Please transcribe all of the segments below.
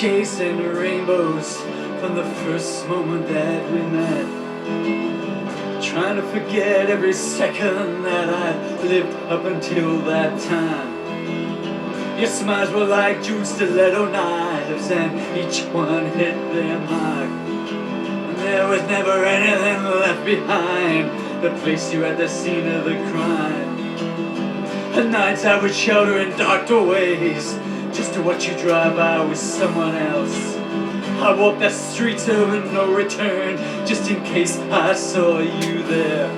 chasing rainbows from the first moment that we met. Trying to forget every second that I lived up until that time. Your smiles were like jeweled stiletto knives, and each one hit their mark. And there was never anything left behind that placed you at the scene of the crime. At nights I would shelter in dark doorways just to watch you drive by with someone else. I walked the streets of no return just in case I saw you there.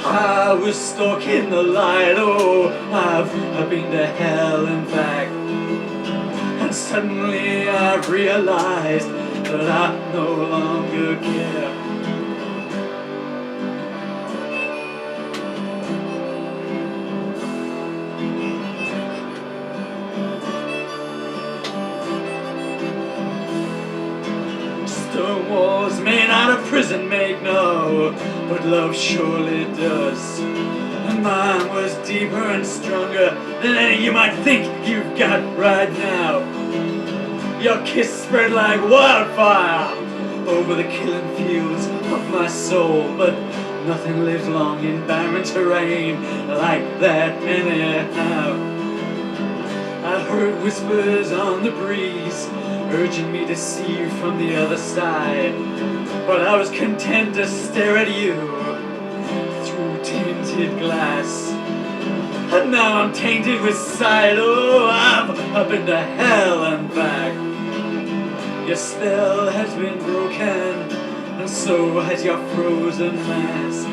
I was stalking the light, oh, I've been to hell and back. And suddenly I realized that I no longer care. Stone walls made out of prison make no, but love surely does. And mine was deeper and stronger than any you might think you've got right now. Your kiss spread like wildfire over the killing fields of my soul, but nothing lives long in barren terrain like that anyhow. I heard whispers on the breeze urging me to see you from the other side, but I was content to stare at you through tinted glass. And now I'm tainted with sight, oh, I've been to hell and back. Your spell has been broken, and so has your frozen mask.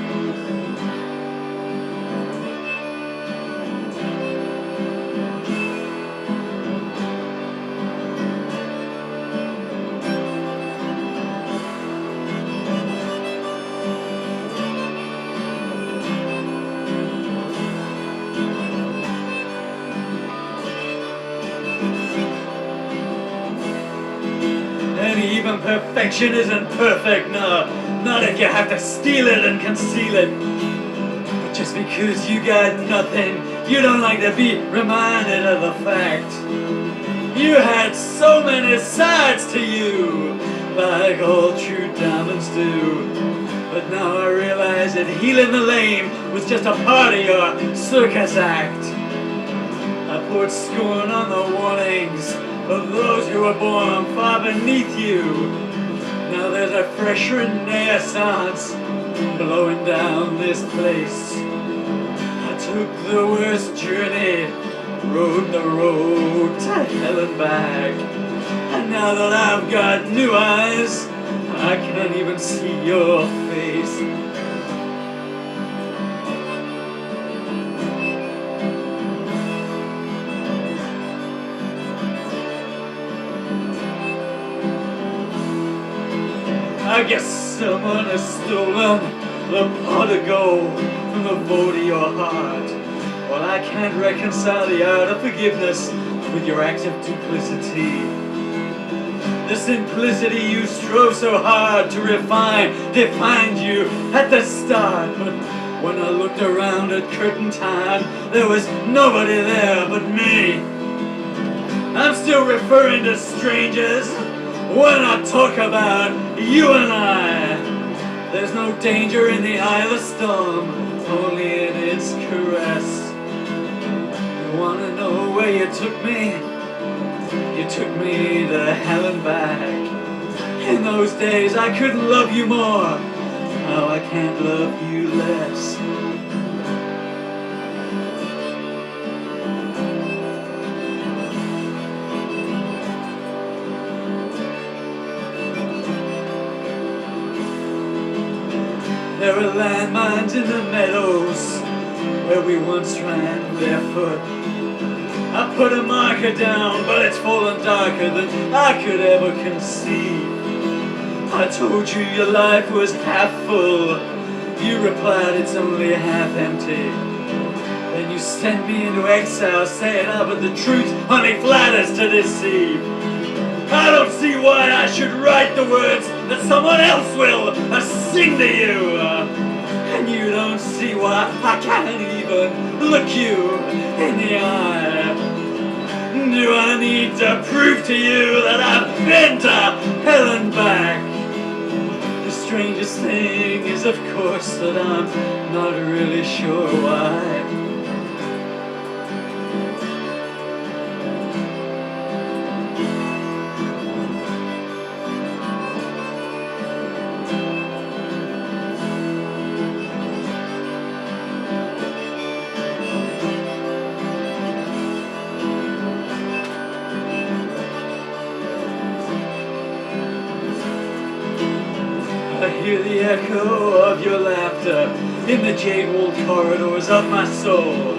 And even perfection isn't perfect, no. Not if you have to steal it and conceal it. But just because you got nothing, you don't like to be reminded of the fact. You had so many sides to you, like all true diamonds do. But now I realize that healing the lame was just a part of your circus act. I poured scorn on the warnings of those who were born far beneath you. Now there's a fresh renaissance blowing down this place. I took the worst journey, rode the road to hell and back. And now that I've got new eyes, I can't even see your face. I guess someone has stolen the pot of gold from the vault of your heart. Well, I can't reconcile the art of forgiveness with your act of duplicity. The simplicity you strove so hard to refine defined you at the start. But when I looked around at curtain time, there was nobody there but me. I'm still referring to strangers when I talk about you and I. There's no danger in the eye of the storm, only in its caress. You wanna know where you took me? You took me to hell and back. In those days I couldn't love you more, now I can't love you less. There are landmines in the meadows where we once ran barefoot. I put a marker down, but it's fallen darker than I could ever conceive. I told you your life was half full. You replied it's only half empty. Then you sent me into exile, saying but the truth only flatters to deceive. I don't see why I should write the words that someone else will sing to you. And you don't see why I can't even look you in the eye. Do I need to prove to you that I've been to hell and back? The strangest thing is, of course, that I'm not really sure why. I hear the echo of your laughter in the jade-walled corridors of my soul.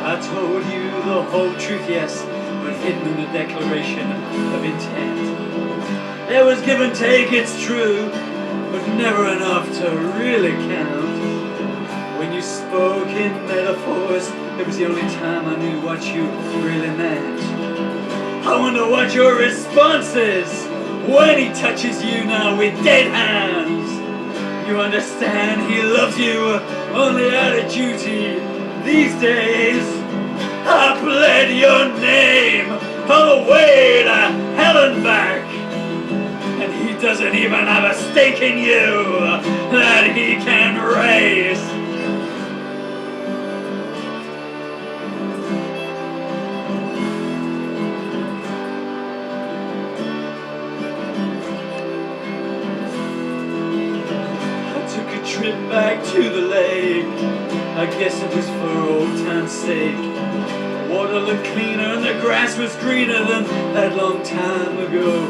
I told you the whole truth, yes, but hidden in a declaration of intent. There was give and take, it's true, but never enough to really count. When you spoke in metaphors, it was the only time I knew what you really meant. I wonder what your response is when he touches you now with dead hands. You understand he loves you only out of duty these days. I pled your name all the way to hell and back, and he doesn't even have a stake in you that he can raise. Trip back to the lake, I guess it was for old time's sake. Water looked cleaner and the grass was greener than that long time ago.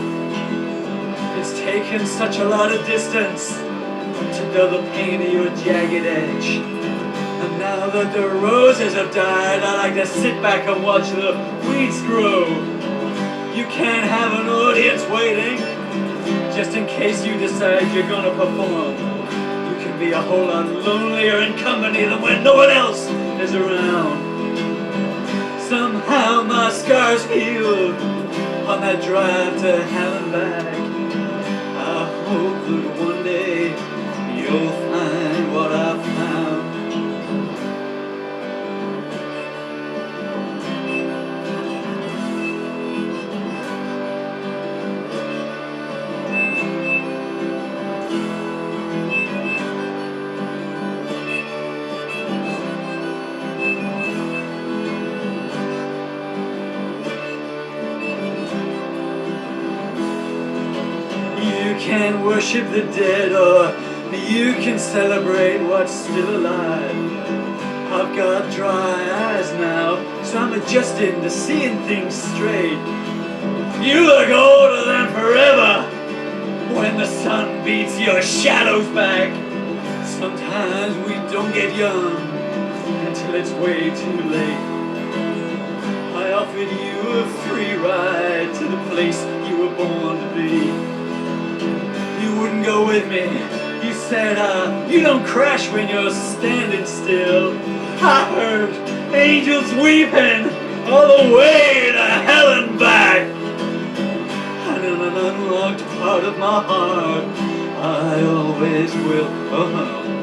It's taken such a lot of distance to dull the pain of your jagged edge. And now that the roses have died, I like to sit back and watch the weeds grow. You can't have an audience waiting just in case you decide you're gonna perform. Be a whole lot lonelier in company than when no one else is around. Somehow my scars healed on that drive to hell and back. I hope that one day you'll find what I found. You can worship the dead, or you can celebrate what's still alive. I've got dry eyes now, so I'm adjusting to seeing things straight. You look older than forever when the sun beats your shadows back. Sometimes we don't get young until it's way too late. I offered you a free ride to the place you were born to be. You wouldn't go with me. You said, you don't crash when you're standing still. I heard angels weeping all the way to hell and back. And in an unlocked part of my heart, I always will.